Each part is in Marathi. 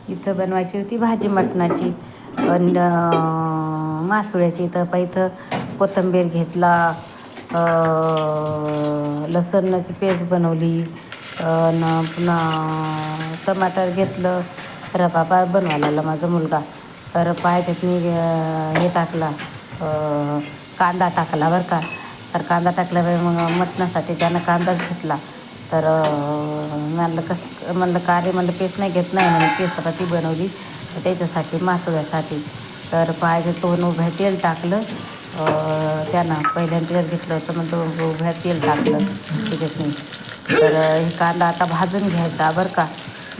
इथं बनवायची होती भाजी मटणाची पण मासोळ्याची. तर इथं कोथिंबीर घेतला, लसणाची पेस्ट बनवली, पुन्हा टमाटर घेतलं. रवा बनवायला माझा मुलगा तर त्यात मी हे टाकला, कांदा टाकला बरं का. तर कांदा टाकल्यावर मग मटणासाठी त्यानं कांदाच घेतला. तर म्हणलं का रे म्हणलं पेस्ट नाही घेत नाही म्हणून पेस्ट ती बनवली त्याच्यासाठी मासोळ्यासाठी. तर दोन उभ्या तेल टाकलं, त्यानं पहिल्यांदा तेल घेतलं होतं मग दोन उभ्या तेल टाकलं त्याच्यातनी. तर हे कांदा आता भाजून घ्यायचा बरं का,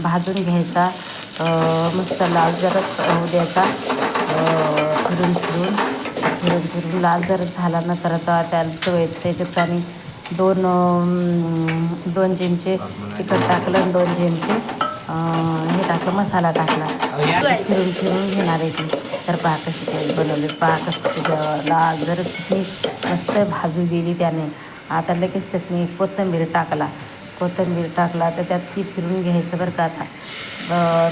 भाजून घ्यायचा मस्त लाल जरच होऊ द्यायचा. फिरून फिरून फिरून फिरून लाल जरच झाला ना तर आता त्याच्यात आणि दोन चमचे तिखट टाकलं आणि 2 चमचे हे टाकलं, मसाला टाकला. फिरून फिरून घेणार आहे ती. तर पहा कशी काही बनवली, पहा कसं लाल जरच ती मस्त भाजू दिली त्याने. आता लगेच त्यातनी कोथिंबीर टाकला तर त्यात ती फिरून घ्यायचं बरं का आता.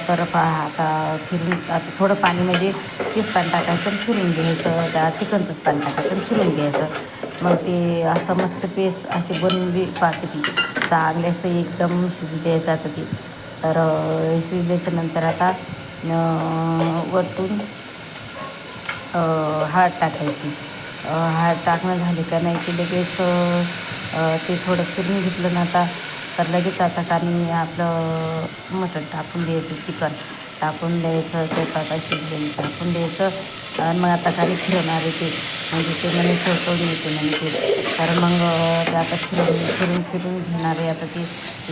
तर पहा आता फिरून आता थोडं पाणी म्हणजे तेच पाणी टाकायचं आणि फिरून घ्यायचं, त्या चिकनचंच पाणी टाकायचं आणि फिरून घ्यायचं. मग ते असं मस्त पेस्ट अशी बनवली पाहते ती चांगली असं एकदम शिजू द्यायचं आता ती. तर शिजल्याच्या नंतर आता वरतून हळद टाकायची. हळद टाकणं झाली का नाही की लगेच ते थोडं फिरून घेतलं ना आता. तर लगेच आता आणि आपलं मटण टाकून द्यायचं, चिकन टाकून द्यायचं, त्याचं आता शिजलेलं टाकून द्यायचं आणि मग आता खाली फिरवणार आहे ते. म्हणजे ते म्हणे ठेवून येते म्हणजे ते. तर मग ते आता फिरून घेणार आहे आता ते.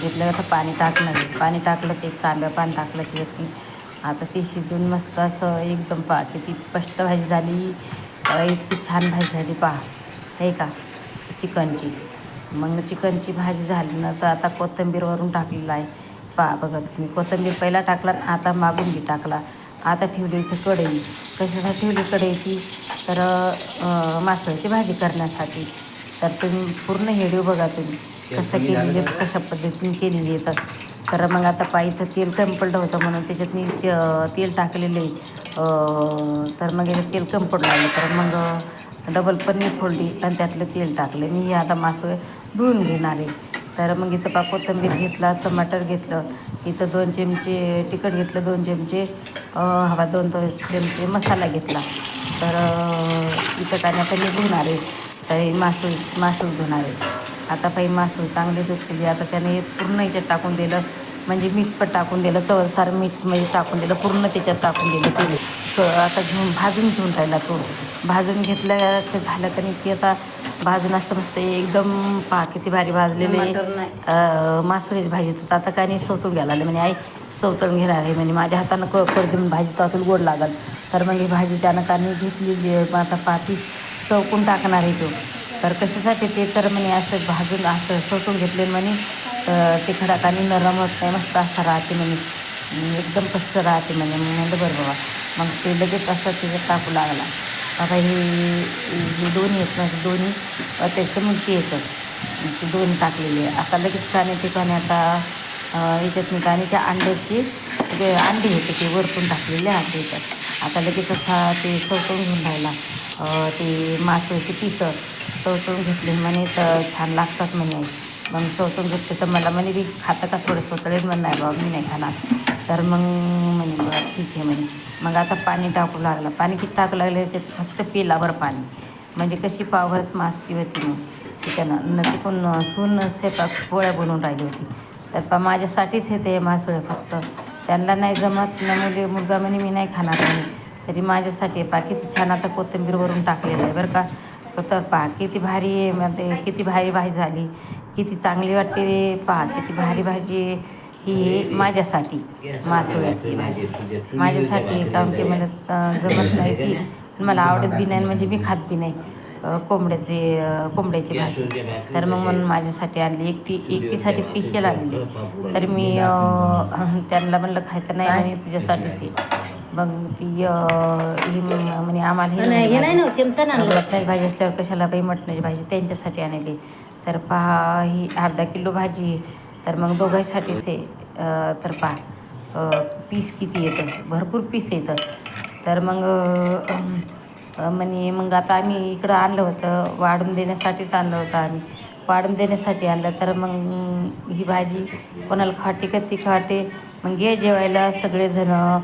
घेतलं आता पाणी टाकणार आहे, पाणी टाकलं ते कांदा पाणी टाकलं की आता ती शिजून मस्त असं एकदम पाहते ती स्पष्ट भाजी झाली. इतकी छान भाजी झाली पहा, हे का चिकनची. मग चिकनची भाजी झाली ना तर आता कोथिंबीरवरून टाकलेलं आहे पहा. बघा तुम्ही कोथिंबीर पहिला टाकला, आता मागून बी टाकला. आता ठेवली इथं कढई. कशासाठी ठेवली कढईची तर मासळीची भाजी करण्यासाठी. तर तुम्ही पूर्ण व्हिडिओ बघा तुम्ही कसं केलेली आहे, कशा पद्धतीने केलेली आहे. तर मग आता पाईचं तेल कमी पडलं होतं म्हणून त्याच्यात मी तेल टाकलेलं आहे. तर मग याच्यात तेल कमी पडलं आलं तर मग डबल पन्नी फोडली आणि त्यातलं तेल टाकलं. मी आता मासोळे धुवून घेणार आहे. तर मग इथं कोथिंबीर घेतला, टमाटर घेतलं, इथं 2 चमचे तिखट घेतलं, 2 चमचे 2 चमचे मसाला घेतला. तर इथं काय आता मी धुणार आहे. तर मासूळ धुणार आहे आता. मासूळ चांगले धुतलेली आता त्याने पूर्ण याच्यात टाकून दिलं, म्हणजे मीठ पण टाकून दिलं, चवलसार मीठ म्हणजे टाकून दिलं, पूर्ण त्याच्यात टाकून दिलं तेल. आता भाजून घेऊन राहिला तो. भाजून घेतलं ते झालं का नाही की आता भाजून असतं मस्त एकदम पहा किती भारी भाजलेले मासोळीची भाजी. तर आता काय नाही सोतून घ्यायला लागले म्हणे आई सवतून घेणार आहे म्हणजे माझ्या हातानं कर देऊन भाजी तर गोड लागल. तर मग ही भाजी त्यानं का नाही घेतलेली आता पाती चौकून टाकणार आहे तो. तर कशासाठी ते तर म्हणे असं भाजून असं सोटून घेतले म्हणे ते खडाकानी नरम होत नाही, मस्त असं राहते म्हणे, एकदम कच्चं राहते म्हणे. मग म्हणलं बरं बाबा. मग ते लगेच असं त्याच्यात टाकू लागला. आता हे दोन्ही आहेत ना, दोन्ही त्याचं मुलगी येतं ते दोन्ही टाकलेले. आता लगेच काने ते काने आता याच्यात मी काने त्या अंड्याची जे अंडे होते ते वरतून टाकलेले अंडे येतात. आता लगेच असा ते चवचवून घेऊन राहिला. ते मासोळीचे पिसं चवचवून घेतले म्हणे तर छान लागतात म्हणे. मग चवचवून घेतले तर मला म्हणे बी खातं का थोडे स्वतःच म्हण नाही बाबा मी नाही खाणार. तर मग म्हणे बरं ठीक आहे म्हणे. मग आता पाणी टाकू लागला. पाणी किती टाकू लागले ते फक्त पेलावर पाणी, म्हणजे कशी पावभरच मासकी होती मग त्यानं न तिकून सून शेतात पोळ्या बनवून राहिली होती. तर माझ्यासाठीच हे ते मासोळे फक्त, त्यांना नाही जमत ना मुलगा म्हणे मी नाही खाणार म्हणे. तरी माझ्यासाठी पहा किती छान आता कोथिंबीरवरून टाकलेलं आहे बरं का. तर पहा किती भारी आहे, म्हणजे किती भारी भाजी झाली, किती चांगली वाटते पहा. किती भारी भाजी ही माझ्यासाठी मासोळ्याची भाजी माझ्यासाठी. कारण की मला जमत नाही ती, मला आवडत बी नाही म्हणजे मी खात बी नाही कोंबड्याची भाजी. तर मग म्हणून माझ्यासाठी आणली, एकटीसाठी स्पेशल आणली. तर मी त्यांना म्हणलं खायचं नाही म्हणे तुझ्यासाठीच आहे. मग ती ही म्हणे आम्हाला मटणाची भाजी असल्यावर कशाला बाई मटणाची भाजी त्यांच्यासाठी आणली. तर पहा ही अर्धा किलो भाजी, तर मग दोघांसाठीच आहे. तर पहा पीस किती येतं, भरपूर पीस येतं. तर मग म्हणे मग आता आम्ही इकडं आणलं होतं, वाढून देण्यासाठीच आणलं होतं आम्ही. वाढून देण्यासाठी आणलं तर मग ही भाजी कोणाला खाटे का ती खाटे, मग ये जेवायला सगळेजणं.